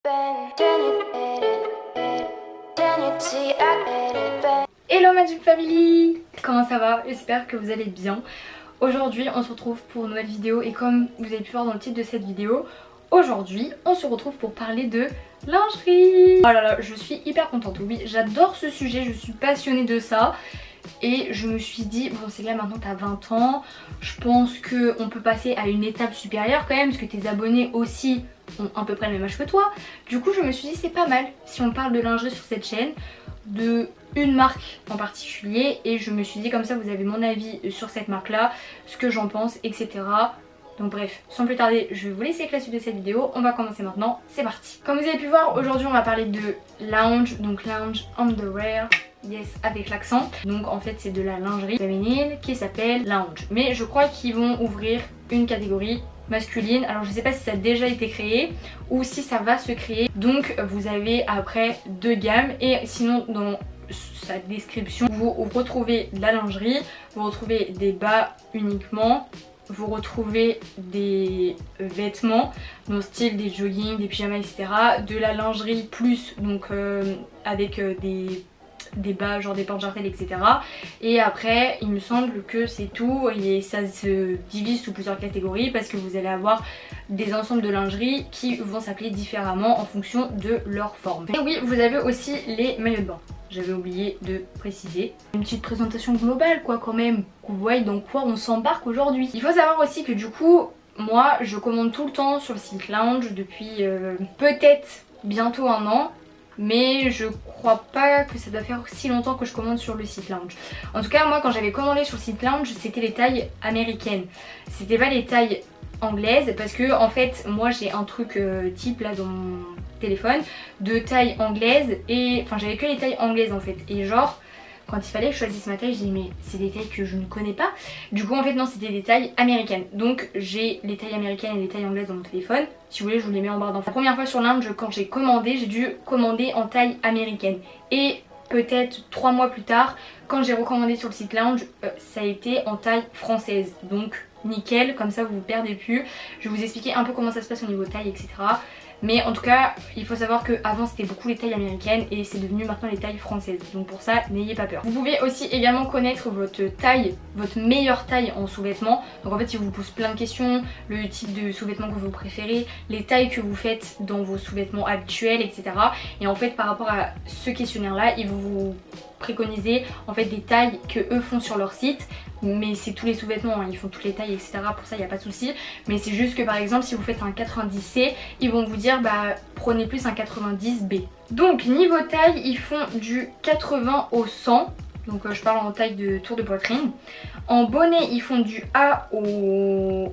Hello Magic Family, comment ça va? J'espère que vous allez bien. Aujourd'hui on se retrouve pour une nouvelle vidéo et comme vous avez pu voir dans le titre de cette vidéo, aujourd'hui on se retrouve pour parler de lingerie. Oh là là, je suis hyper contente, oui j'adore ce sujet, je suis passionnée de ça. Et je me suis dit, bon c'est là maintenant t'as 20 ans, je pense qu'on peut passer à une étape supérieure quand même, parce que tes abonnés aussi ont à peu près le même âge que toi. Du coup je me suis dit c'est pas mal si on parle de lingerie sur cette chaîne, de une marque en particulier, et je me suis dit comme ça vous avez mon avis sur cette marque là, ce que j'en pense, etc. Donc bref, sans plus tarder, je vais vous laisser avec la suite de cette vidéo. On va commencer maintenant, c'est parti. Comme vous avez pu voir, aujourd'hui on va parler de lounge, donc lounge underwear. Yes, avec l'accent. Donc en fait c'est de la lingerie féminine qui s'appelle lounge. Mais je crois qu'ils vont ouvrir une catégorie masculine. Alors je sais pas si ça a déjà été créé ou si ça va se créer. Donc vous avez après deux gammes. Et sinon dans sa description vous retrouvez de la lingerie, vous retrouvez des bas uniquement, vous retrouvez des vêtements, donc style des joggings, des pyjamas, etc. De la lingerie plus, donc avec des bas, genre des porte-jartelles, etc. Et après il me semble que c'est tout, et ça se divise sous plusieurs catégories parce que vous allez avoir des ensembles de lingerie qui vont s'appeler différemment en fonction de leur forme. Et oui, vous avez aussi les maillots de bain. J'avais oublié de préciser. Une petite présentation globale quoi quand même, que vous voyez dans quoi on s'embarque aujourd'hui. Il faut savoir aussi que du coup, moi je commande tout le temps sur le site Lounge depuis peut-être bientôt un an. Mais je crois pas que ça doit faire si longtemps que je commande sur le site Lounge. En tout cas moi quand j'avais commandé sur le site Lounge c'était les tailles américaines. C'était pas les tailles anglaises parce que en fait moi j'ai un truc type là dans mon téléphone de taille anglaise. Et enfin j'avais que les tailles anglaises en fait. Et genre quand il fallait que je choisisse ma taille, j'ai dit mais c'est des tailles que je ne connais pas. Du coup en fait non, c'était des tailles américaines. Donc j'ai les tailles américaines et les tailles anglaises dans mon téléphone. Si vous voulez je vous les mets en barre d'infos. La première fois sur Lounge quand j'ai commandé, j'ai dû commander en taille américaine. Et peut-être 3 mois plus tard, quand j'ai recommandé sur le site Lounge, ça a été en taille française. Donc nickel, comme ça vous vous perdez plus. Je vais vous expliquer un peu comment ça se passe au niveau taille, etc. Mais en tout cas il faut savoir qu'avant c'était beaucoup les tailles américaines et c'est devenu maintenant les tailles françaises. Donc pour ça n'ayez pas peur. Vous pouvez aussi également connaître votre taille, votre meilleure taille en sous-vêtements. Donc en fait il vous pose plein de questions, le type de sous-vêtements que vous préférez, les tailles que vous faites dans vos sous-vêtements habituels, etc. Et en fait par rapport à ce questionnaire là, il vous préconiser en fait des tailles que eux font sur leur site. Mais c'est tous les sous-vêtements, hein, ils font toutes les tailles, etc. Pour ça il n'y a pas de souci. Mais c'est juste que par exemple si vous faites un 90C, ils vont vous dire bah prenez plus un 90B. Donc niveau taille ils font du 80 au 100. Donc je parle en taille de tour de poitrine. En bonnet ils font du A au...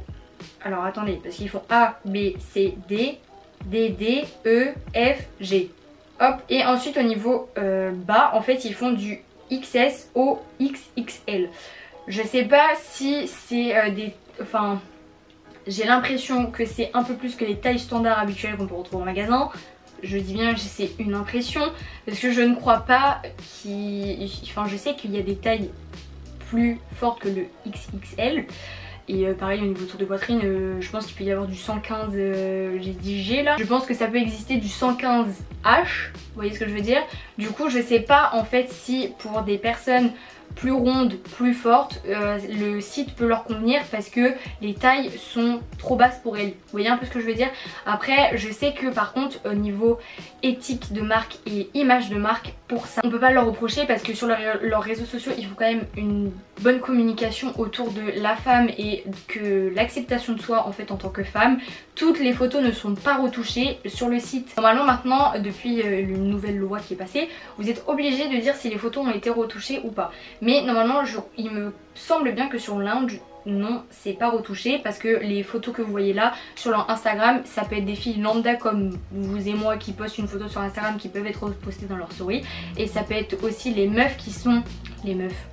Alors attendez, parce qu'ils font A, B, C, D, D, D, E, F, G. Hop, et ensuite au niveau bas en fait ils font du XS au XXL. Je sais pas si c'est des... Enfin, j'ai l'impression que c'est un peu plus que les tailles standards habituelles qu'on peut retrouver en magasin. Je dis bien que c'est une impression parce que je ne crois pas qu'il... Enfin, je sais qu'il y a des tailles plus fortes que le XXL. Et pareil au niveau tour de poitrine, je pense qu'il peut y avoir du 115, j'ai dit G là. Je pense que ça peut exister du 115H, vous voyez ce que je veux dire. Du coup je sais pas en fait si pour des personnes plus rondes, plus fortes, le site peut leur convenir parce que les tailles sont trop basses pour elles. Vous voyez un peu ce que je veux dire. Après je sais que par contre au niveau éthique de marque et image de marque, pour ça on peut pas leur reprocher parce que sur leurs réseaux sociaux il faut quand même une bonne communication autour de la femme et que l'acceptation de soi en fait en tant que femme. Toutes les photos ne sont pas retouchées sur le site. Normalement maintenant depuis une nouvelle loi qui est passée, vous êtes obligé de dire si les photos ont été retouchées ou pas. Mais normalement il me semble bien que sur Lounge non c'est pas retouché parce que les photos que vous voyez là sur leur Instagram ça peut être des filles lambda comme vous et moi qui postent une photo sur Instagram qui peuvent être postées dans leur story, et ça peut être aussi les meufs qui sont... Les meufs...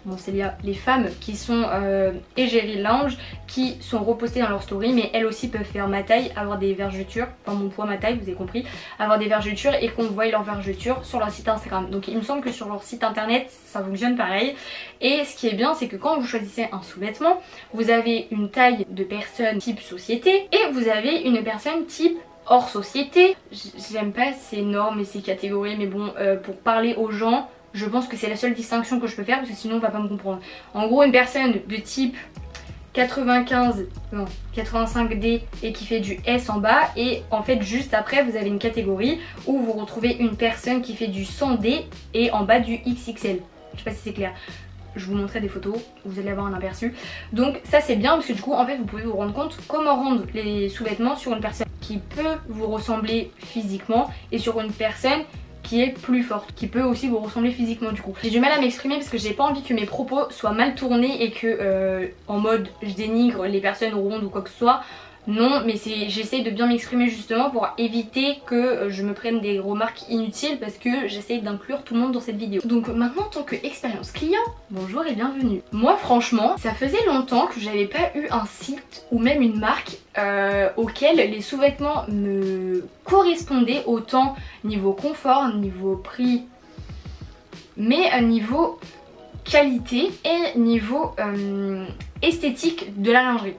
Bon c'est les femmes qui sont égérie Lounge qui sont repostées dans leur story, mais elles aussi peuvent faire ma taille, avoir des vergetures, enfin mon poids, ma taille, vous avez compris, avoir des vergetures et qu'on voit leurs vergetures sur leur site Instagram. Donc il me semble que sur leur site internet ça fonctionne pareil. Et ce qui est bien c'est que quand vous choisissez un sous-vêtement, vous avez une taille de personne type société et vous avez une personne type hors société. J'aime pas ces normes et ces catégories, mais bon, pour parler aux gens, je pense que c'est la seule distinction que je peux faire parce que sinon on va pas me comprendre. En gros, une personne de type 85D et qui fait du S en bas, et en fait juste après vous avez une catégorie où vous retrouvez une personne qui fait du 100D et en bas du XXL. Je sais pas si c'est clair. Je vous montrerai des photos, vous allez avoir un aperçu. Donc ça c'est bien parce que du coup en fait vous pouvez vous rendre compte comment rendre les sous-vêtements sur une personne qui peut vous ressembler physiquement et sur une personne qui est plus forte, qui peut aussi vous ressembler physiquement du coup. J'ai du mal à m'exprimer parce que j'ai pas envie que mes propos soient mal tournés et que en mode je dénigre les personnes rondes ou quoi que ce soit. Non, mais j'essaye de bien m'exprimer justement pour éviter que je me prenne des remarques inutiles parce que j'essaye d'inclure tout le monde dans cette vidéo. Donc maintenant, en tant qu'expérience client, bonjour et bienvenue. Moi franchement, ça faisait longtemps que j'avais pas eu un site ou même une marque auquel les sous-vêtements me correspondaient autant niveau confort, niveau prix, mais niveau qualité et niveau esthétique de la lingerie.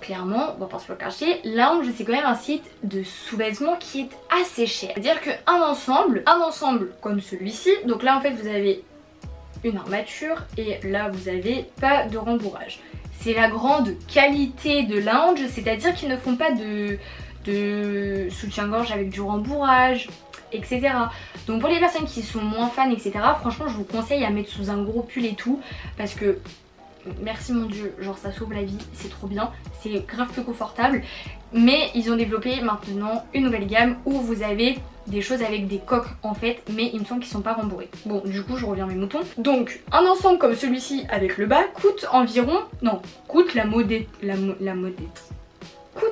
Clairement, on va pas se le cacher, Lounge c'est quand même un site de sous-vêtements qui est assez cher. C'est-à-dire qu'un ensemble comme celui-ci, donc là en fait vous avez une armature et là vous avez pas de rembourrage. C'est la grande qualité de Lounge, c'est-à-dire qu'ils ne font pas de soutien-gorge avec du rembourrage, etc. Donc pour les personnes qui sont moins fans, etc., franchement je vous conseille à mettre sous un gros pull et tout parce que merci mon dieu, genre ça sauve la vie, c'est trop bien, c'est grave plus confortable. Mais ils ont développé maintenant une nouvelle gamme où vous avez des choses avec des coques en fait, mais il me semble qu'ils sont pas rembourrés. Bon, du coup je reviens à mes moutons. Donc un ensemble comme celui-ci avec le bas coûte environ, coûte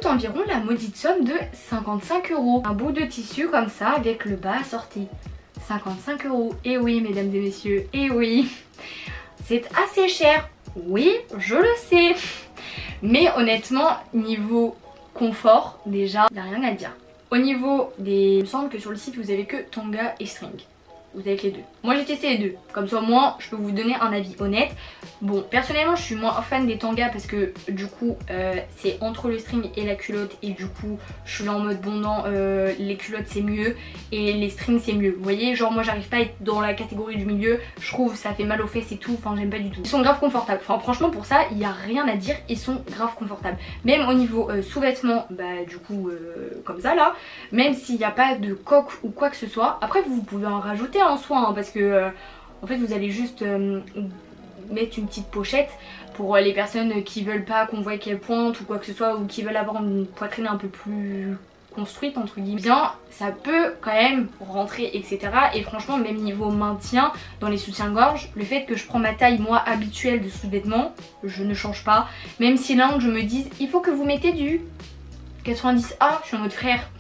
environ la maudite somme de 55 €. Un bout de tissu comme ça avec le bas assorti. 55 €. Et oui mesdames et messieurs, et oui, c'est assez cher. Oui, je le sais. Mais honnêtement, niveau confort, déjà, il n'y a rien à dire. Au niveau des... Il me semble que sur le site, vous avez que tanga et string. Vous avez que les deux. Moi j'ai testé les deux, comme ça moi je peux vous donner un avis honnête. Bon, personnellement je suis moins fan des tangas parce que du coup c'est entre le string et la culotte et du coup je suis là en mode bon non, les culottes c'est mieux et les strings c'est mieux. Vous voyez, genre moi j'arrive pas à être dans la catégorie du milieu, je trouve ça fait mal aux fesses et tout, enfin j'aime pas du tout. Ils sont grave confortables, enfin franchement pour ça il n'y a rien à dire, ils sont grave confortables. Même au niveau sous-vêtements, bah du coup comme ça là, même s'il n'y a pas de coque ou quoi que ce soit, après vous pouvez en rajouter en soi hein, parce que en fait vous allez juste mettre une petite pochette pour les personnes qui veulent pas qu'on voit qu'elle pointe ou quoi que ce soit, ou qui veulent avoir une poitrine un peu plus construite entre guillemets. Bien, ça peut quand même rentrer etc. Et franchement même niveau maintien dans les soutiens-gorge, le fait que je prends ma taille moi habituelle de sous-vêtements, je ne change pas. Même si là je me dise il faut que vous mettez du 90A, je suis en mode frère.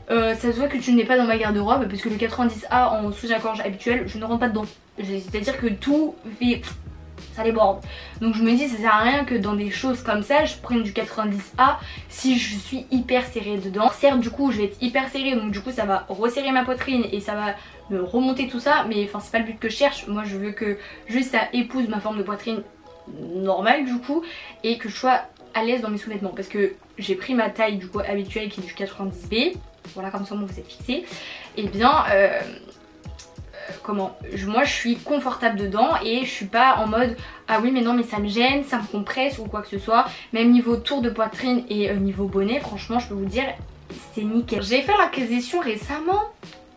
Ça se voit que tu n'es pas dans ma garde-robe parce que le 90A en soutien-gorge habituel je ne rentre pas dedans, c'est à dire que tout fait, ça déborde. Donc je me dis ça sert à rien que dans des choses comme ça je prenne du 90A si je suis hyper serrée dedans. Certes du coup je vais être hyper serrée donc du coup ça va resserrer ma poitrine et ça va me remonter tout ça, mais enfin c'est pas le but que je cherche. Moi je veux que juste ça épouse ma forme de poitrine normale du coup et que je sois à l'aise dans mes sous-vêtements parce que j'ai pris ma taille du coup habituelle qui est du 90B. Voilà, comme ça vous êtes fixé. Et bien moi je suis confortable dedans et je suis pas en mode ah oui mais non mais ça me gêne, ça me compresse ou quoi que ce soit. Même niveau tour de poitrine et niveau bonnet, franchement je peux vous dire c'est nickel. J'ai fait l'acquisition récemment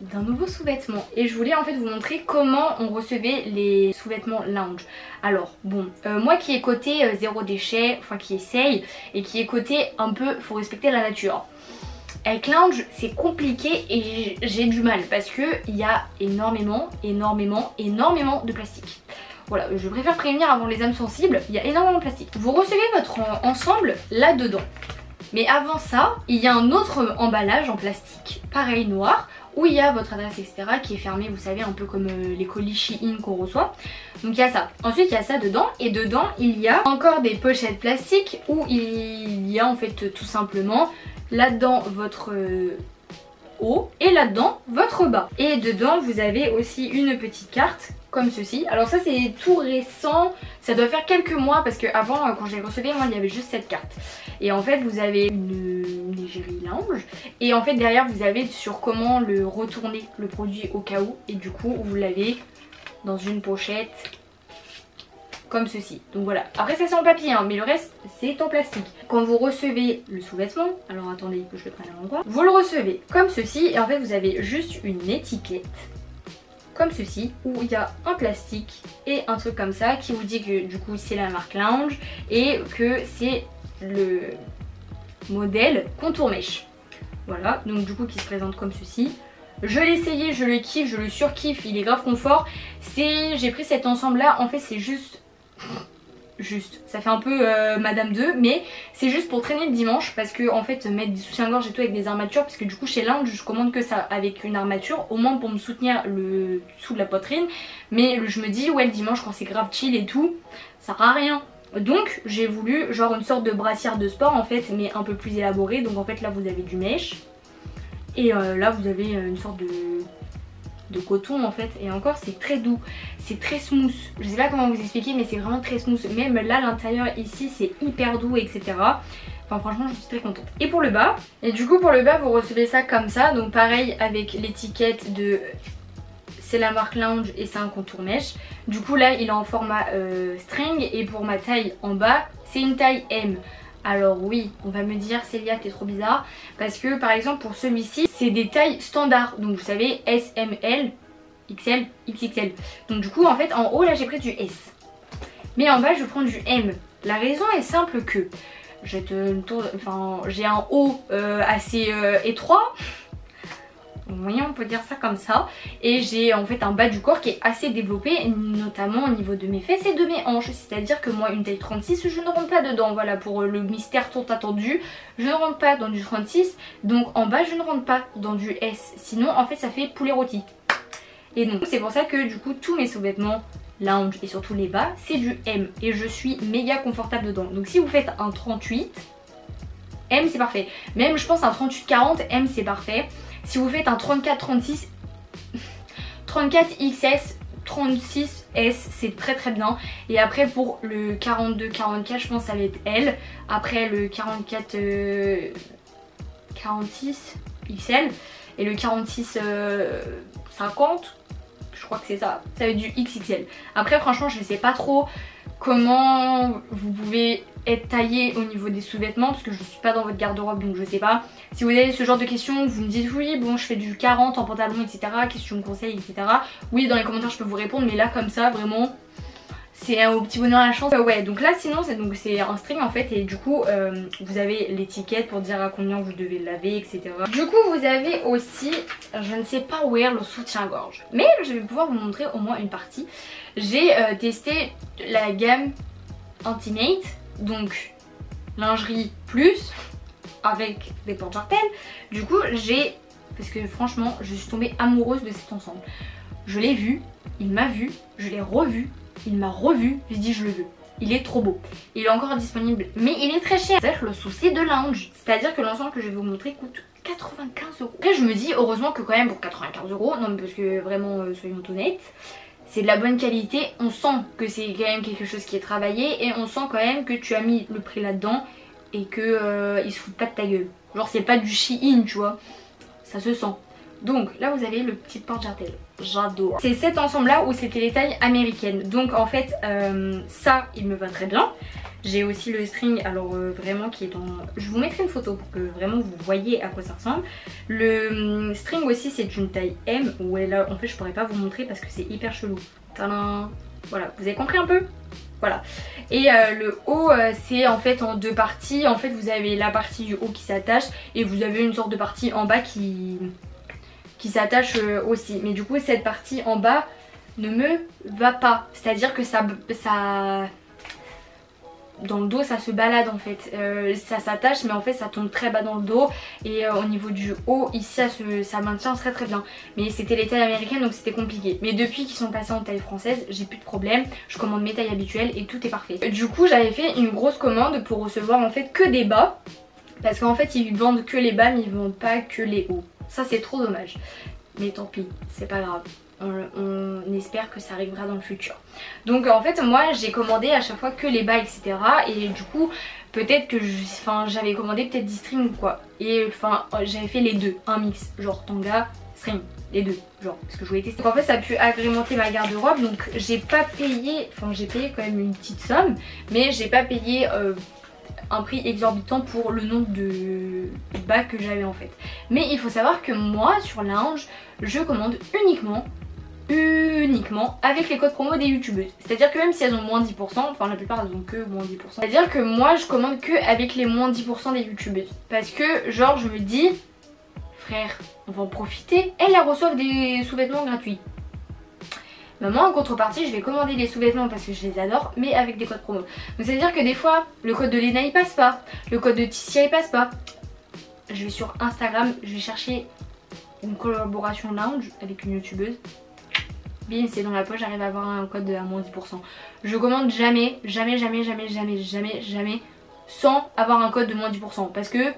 d'un nouveau sous-vêtement et je voulais en fait vous montrer comment on recevait les sous-vêtements Lounge. Alors bon, moi qui ai côté zéro déchet, enfin qui essaye et qui ai côté un peu faut respecter la nature. Avec Lounge c'est compliqué et j'ai du mal parce que il y a énormément de plastique. Voilà, je préfère prévenir avant les âmes sensibles, il y a énormément de plastique. Vous recevez votre ensemble là-dedans. Mais avant ça, il y a un autre emballage en plastique, pareil noir, où il y a votre adresse etc. qui est fermée, vous savez, un peu comme les colis Shein qu'on reçoit. Donc il y a ça. Ensuite il y a ça dedans et dedans il y a encore des pochettes plastiques où il y a en fait tout simplement là-dedans votre haut et là-dedans votre bas. Et dedans vous avez aussi une petite carte comme ceci. Alors ça c'est tout récent, ça doit faire quelques mois parce que avant quand j'ai reçu moi il y avait juste cette carte. Et en fait vous avez une Lingerie Lounge. Et en fait derrière vous avez sur comment le retourner le produit au cas où. Et du coup vous l'avez dans une pochette comme ceci. Donc voilà, après ça c'est en papier hein, mais le reste c'est en plastique. Quand vous recevez le sous-vêtement, alors attendez que je le prenne à l'endroit, vous le recevez comme ceci et en fait vous avez juste une étiquette comme ceci où il y a un plastique et un truc comme ça qui vous dit que du coup c'est la marque Lounge et que c'est le modèle contour mèche. Voilà, donc du coup qui se présente comme ceci. Je l'ai essayé, je le kiffe, je le surkiffe, il est grave confort. J'ai pris cet ensemble là, en fait c'est juste, ça fait un peu Madame 2, mais c'est juste pour traîner le dimanche parce que en fait mettre des soutiens-gorge et tout avec des armatures, parce que du coup chez Lounge je commande que ça avec une armature, au moins pour me soutenir le dessous de la poitrine, mais je me dis ouais le dimanche quand c'est grave chill et tout, ça sert à rien. Donc j'ai voulu genre une sorte de brassière de sport en fait, mais un peu plus élaborée. Donc en fait là vous avez du mèche et là vous avez une sorte de coton en fait, et encore c'est très doux, c'est très smooth, je sais pas comment vous expliquer mais c'est vraiment très smooth, même là l'intérieur ici c'est hyper doux etc. Enfin franchement je suis très contente. Et pour le bas, et du coup pour le bas vous recevez ça comme ça, donc pareil avec l'étiquette de c'est la marque Lounge et c'est un contour mèche. Du coup là il est en format string et pour ma taille en bas c'est une taille M. Alors oui, on va me dire Célia t'es trop bizarre parce que par exemple pour celui-ci c'est des tailles standards, donc vous savez S, M, L, XL, XXL. Donc du coup en fait en haut là j'ai pris du S, mais en bas je prends du M. La raison est simple que j'ai un haut assez étroit. Vous voyez, on peut dire ça comme ça. Et j'ai en fait un bas du corps qui est assez développé, notamment au niveau de mes fesses et de mes hanches. C'est-à-dire que moi, une taille 36, je ne rentre pas dedans. Voilà, pour le mystère tant attendu, je ne rentre pas dans du 36. Donc en bas, je ne rentre pas dans du S. Sinon, en fait, ça fait poulet rôti. Et donc, c'est pour ça que du coup, tous mes sous-vêtements Lounge et surtout les bas, c'est du M. Et je suis méga confortable dedans. Donc si vous faites un 38, M, c'est parfait. Même, je pense, un 38-40, M, c'est parfait. Si vous faites un 34-36, 34XS, 36S, c'est très très bien. Et après pour le 42-44, je pense que ça va être L. Après le 44-46 XL et le 46-50, je crois que c'est ça, ça va être du XXL. Après franchement je ne sais pas trop comment vous pouvez être taillé au niveau des sous-vêtements parce que je suis pas dans votre garde-robe donc je sais pas. Si vous avez ce genre de questions, vous me dites oui bon je fais du 40 en pantalon etc, qu'est-ce que tu me conseilles etc. Oui dans les commentaires je peux vous répondre, mais là comme ça vraiment c'est au petit bonheur à la chance. Ouais donc là sinon c'est un string en fait, et du coup vous avez l'étiquette pour dire à combien vous devez le laver etc. Du coup vous avez aussi, je ne sais pas où est le soutien-gorge, mais je vais pouvoir vous montrer au moins une partie. J'ai testé la gamme Intimate, donc lingerie plus avec des porte-jartelles. Du coup parce que franchement je suis tombée amoureuse de cet ensemble. Je l'ai vu, il m'a vu, je l'ai revu, il m'a revu, j'ai dit je le veux. Il est trop beau. Il est encore disponible mais il est très cher. C'est le souci de Lounge, c'est-à-dire que l'ensemble que je vais vous montrer coûte 95 €. Après je me dis heureusement que quand même pour 95 €, non mais parce que vraiment soyons honnêtes, c'est de la bonne qualité, on sent que c'est quand même quelque chose qui est travaillé et on sent quand même que tu as mis le prix là-dedans et que ils se foutent pas de ta gueule. Genre c'est pas du Shein tu vois, ça se sent. Donc là vous avez le petit porte-jartel, j'adore. C'est cet ensemble là où c'était les tailles américaines. Donc en fait ça il me va très bien. J'ai aussi le string, alors vraiment qui est dans... Je vous mettrai une photo pour que vraiment vous voyez à quoi ça ressemble. Le string aussi c'est une taille M, où là en fait je pourrais pas vous montrer parce que c'est hyper chelou. Tadam. Voilà, vous avez compris un peu? Voilà. Et le haut c'est en fait en deux parties. En fait vous avez la partie du haut qui s'attache et vous avez une sorte de partie en bas qui s'attache aussi. Mais du coup cette partie en bas ne me va pas. C'est-à-dire que ça dans le dos ça se balade en fait, ça s'attache mais en fait ça tombe très bas dans le dos, et au niveau du haut ici ça maintient très très bien. Mais c'était les tailles américaines donc c'était compliqué, mais depuis qu'ils sont passés en taille française j'ai plus de problème, je commande mes tailles habituelles et tout est parfait. Du coup j'avais fait une grosse commande pour recevoir en fait que des bas, parce qu'en fait ils vendent que les bas mais ils vendent pas que les hauts. Ça c'est trop dommage, mais tant pis, c'est pas grave. On espère que ça arrivera dans le futur. Donc en fait moi j'ai commandé à chaque fois que les bas etc. Et du coup peut-être que j'avais commandé peut-être 10 strings ou quoi. Et enfin j'avais fait les deux, un mix, genre tanga, string, les deux, genre parce que je voulais tester. Donc en fait ça a pu agrémenter ma garde-robe, donc j'ai pas payé, enfin j'ai payé quand même une petite somme, mais j'ai pas payé un prix exorbitant pour le nombre de bacs que j'avais en fait. Mais il faut savoir que moi sur Lounge, je commande uniquement avec les codes promo des youtubeuses. C'est-à-dire que même si elles ont moins 10%, enfin la plupart elles ont que moins 10%. C'est-à-dire que moi je commande que avec les moins 10% des youtubeuses. Parce que genre je me dis, frère, on va en profiter. Elles reçoivent des sous-vêtements gratuits. Mais moi en contrepartie je vais commander les sous-vêtements parce que je les adore, mais avec des codes promo. Donc c'est à dire que des fois le code de Lena il passe pas, le code de Tissia il passe pas. Je vais sur Instagram, je vais chercher une collaboration Lounge avec une youtubeuse. Bim, c'est dans la poche, j'arrive à avoir un code à moins 10%. Je commande jamais sans avoir un code de moins 10%. Parce que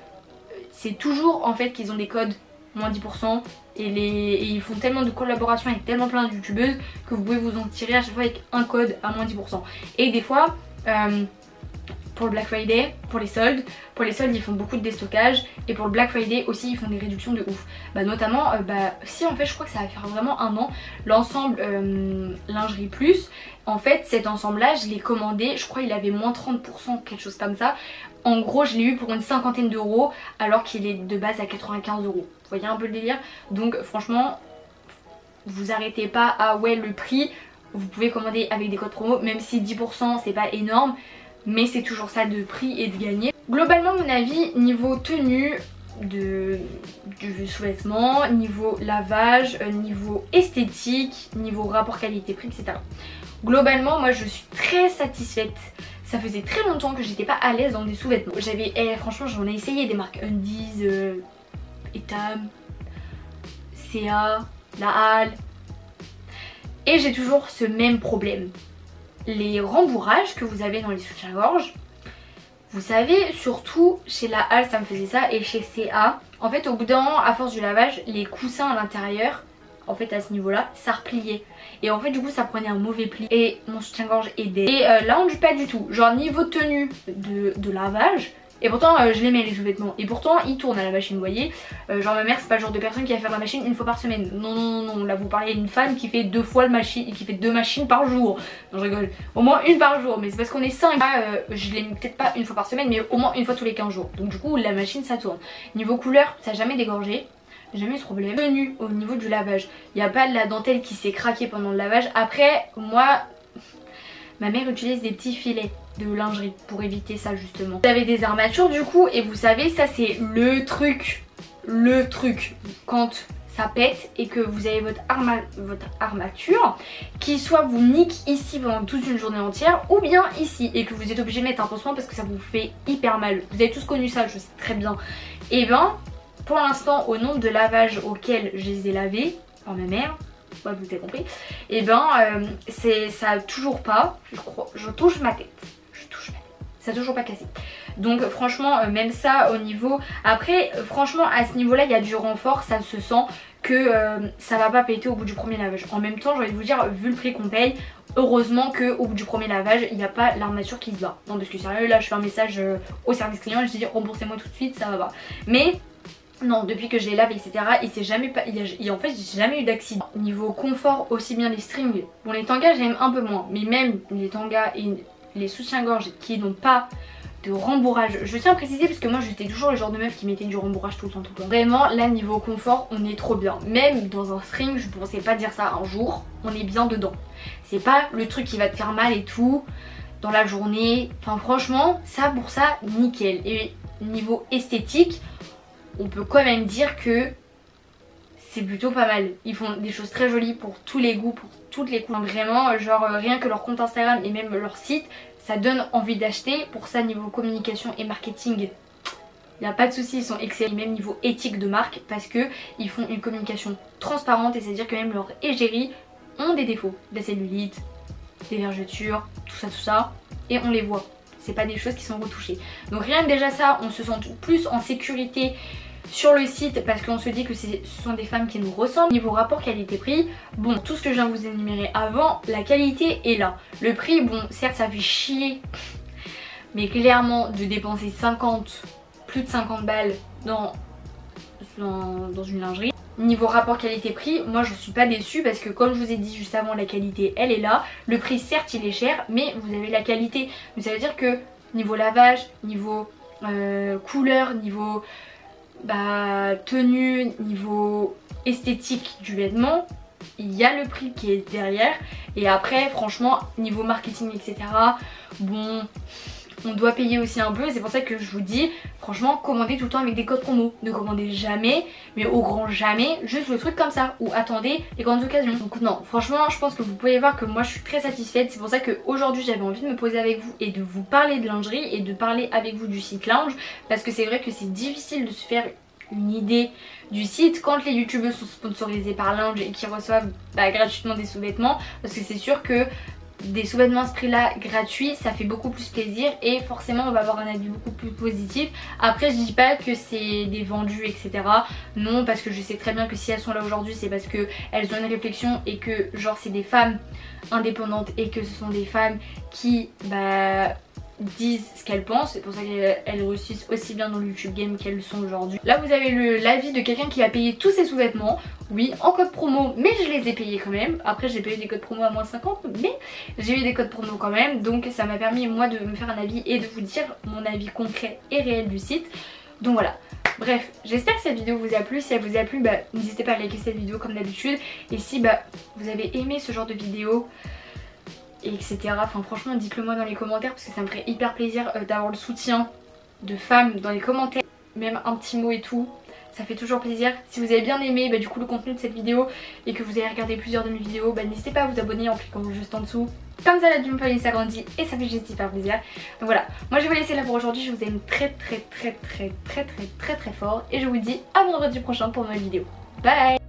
c'est toujours en fait qu'ils ont des codes moins 10%. Et ils font tellement de collaborations avec tellement plein de youtubeuses que vous pouvez vous en tirer à chaque fois avec un code à moins 10%. Et des fois, pour le Black Friday, pour les soldes ils font beaucoup de déstockage. Et pour le Black Friday aussi ils font des réductions de ouf. Notamment, si en fait je crois que ça va faire vraiment un an, l'ensemble lingerie plus. En fait cet ensemble là je l'ai commandé, je crois il avait moins 30%, quelque chose comme ça. En gros je l'ai eu pour une cinquantaine d'euros alors qu'il est de base à 95 euros. Vous voyez un peu le délire. Donc franchement vous arrêtez pas à ouais le prix. Vous pouvez commander avec des codes promo, même si 10% c'est pas énorme, mais c'est toujours ça de prix et de gagner. Globalement mon avis niveau tenue du sous-vêtement, niveau lavage, niveau esthétique, niveau rapport qualité-prix, etc. Globalement moi je suis très satisfaite. Ça faisait très longtemps que j'étais pas à l'aise dans des sous-vêtements. Franchement j'en ai essayé des marques Undies, Etam, CA, La Halle. Et j'ai toujours ce même problème. Les rembourrages que vous avez dans les soutiens-gorge, vous savez, surtout chez La Halle ça me faisait ça et chez CA. En fait au bout d'un moment, à force du lavage, les coussins à l'intérieur, en fait à ce niveau là, ça repliait. Et en fait du coup ça prenait un mauvais pli et mon soutien-gorge aidait. Et là on ne pas du tout. Genre niveau tenue de lavage. Et pourtant je les mets les sous-vêtements. Et pourtant ils tournent à la machine, vous voyez. Genre ma mère c'est pas le genre de personne qui va faire la machine une fois par semaine. Non. Là vous parlez d'une femme qui fait deux machines par jour. Non je rigole. Au moins une par jour. Mais c'est parce qu'on est 5. Je les mets peut-être pas une fois par semaine mais au moins une fois tous les 15 jours. Donc du coup la machine ça tourne. Niveau couleur ça n'a jamais dégorgé. Jamais eu ce problème. Tenue au niveau du lavage. Il n'y a pas de la dentelle qui s'est craquée pendant le lavage. Après moi ma mère utilise des petits filets de lingerie pour éviter ça justement. Vous avez des armatures du coup et vous savez ça c'est le truc quand ça pète et que vous avez votre armature qui soit vous nique ici pendant toute une journée entière ou bien ici et que vous êtes obligé de mettre un pansement parce que ça vous fait hyper mal. Vous avez tous connu ça, je sais très bien. Et ben pour l'instant au nombre de lavages auxquels je les ai lavés par ma mère, ouais, vous avez compris, et ben ça a toujours pas, je touche ma tête, ça a toujours pas cassé. Donc franchement même ça au niveau, après franchement à ce niveau là il y a du renfort, ça se sent que ça va pas péter au bout du premier lavage. En même temps j'ai envie de vous dire, vu le prix qu'on paye, heureusement qu'au bout du premier lavage il n'y a pas l'armature qui se bat. Non parce que sérieux là je fais un message au service client et je dis remboursez-moi tout de suite, ça va pas. Mais non, depuis que je les lave etc, il s'est jamais pas, en fait j'ai jamais eu d'accident. Niveau confort aussi bien les strings, bon les tangas j'aime un peu moins, mais même les tangas et les soutiens-gorge qui n'ont pas de rembourrage, je tiens à préciser parce que moi j'étais toujours le genre de meuf qui mettait du rembourrage tout le temps. Vraiment là niveau confort on est trop bien. Même dans un string je pensais pas dire ça un jour, on est bien dedans. C'est pas le truc qui va te faire mal et tout dans la journée, enfin franchement ça pour ça nickel. Et niveau esthétique on peut quand même dire que c'est plutôt pas mal. Ils font des choses très jolies pour tous les goûts, pour toutes les couleurs. Vraiment genre rien que leur compte Instagram et même leur site, ça donne envie d'acheter. Pour ça niveau communication et marketing, il n'y a pas de souci, ils sont excellents. Même niveau éthique de marque parce que ils font une communication transparente et c'est à dire que même leurs égéries ont des défauts. De la cellulite, des vergetures, tout ça et on les voit. C'est pas des choses qui sont retouchées. Donc rien que déjà ça, on se sent plus en sécurité sur le site parce qu'on se dit que ce sont des femmes qui nous ressemblent. Niveau rapport qualité-prix, bon tout ce que je viens de vous énumérer avant, la qualité est là. Le prix, bon certes ça fait chier mais clairement de dépenser plus de 50 balles dans une lingerie. Niveau rapport qualité-prix, moi je suis pas déçue parce que comme je vous ai dit juste avant, la qualité elle est là. Le prix certes il est cher, mais vous avez la qualité. Donc ça veut dire que niveau lavage, niveau couleur, niveau tenue, niveau esthétique du vêtement, il y a le prix qui est derrière. Et après franchement niveau marketing etc, bon, on doit payer aussi un peu. C'est pour ça que je vous dis franchement, commandez tout le temps avec des codes promo. Ne commandez jamais, mais au grand jamais, juste le truc comme ça, ou attendez les grandes occasions. Donc non, franchement je pense que vous pouvez voir que moi je suis très satisfaite. C'est pour ça qu'aujourd'hui j'avais envie de me poser avec vous et de vous parler de lingerie et de parler avec vous du site Lounge, parce que c'est vrai que c'est difficile de se faire une idée du site quand les youtubeurs sont sponsorisés par Lounge et qui reçoivent gratuitement des sous-vêtements, parce que c'est sûr que des sous-vêtements à ce prix là gratuits ça fait beaucoup plus plaisir et forcément on va avoir un avis beaucoup plus positif. Après je dis pas que c'est des vendus etc, non, parce que je sais très bien que si elles sont là aujourd'hui c'est parce que elles ont une réflexion et que genre c'est des femmes indépendantes et que ce sont des femmes qui disent ce qu'elles pensent. C'est pour ça qu'elles réussissent aussi bien dans le YouTube game qu'elles le sont aujourd'hui. Là vous avez l'avis de quelqu'un qui a payé tous ses sous-vêtements, oui en code promo, mais je les ai payés quand même. Après j'ai payé des codes promo à moins 50, mais j'ai eu des codes promo quand même, donc ça m'a permis moi de me faire un avis et de vous dire mon avis concret et réel du site. Donc voilà, bref, j'espère que cette vidéo vous a plu. Si elle vous a plu, n'hésitez pas à liker cette vidéo comme d'habitude. Et si vous avez aimé ce genre de vidéo etc, enfin franchement dites-le moi dans les commentaires, parce que ça me ferait hyper plaisir d'avoir le soutien de femmes dans les commentaires, même un petit mot et tout, ça fait toujours plaisir. Si vous avez bien aimé du coup le contenu de cette vidéo et que vous avez regardé plusieurs de mes vidéos, n'hésitez pas à vous abonner en cliquant juste en dessous, comme ça la du famille s'agrandit et ça fait juste hyper plaisir. Donc voilà, moi je vais vous laisser là pour aujourd'hui. Je vous aime très fort et je vous dis à vendredi prochain pour une nouvelle vidéo. Bye.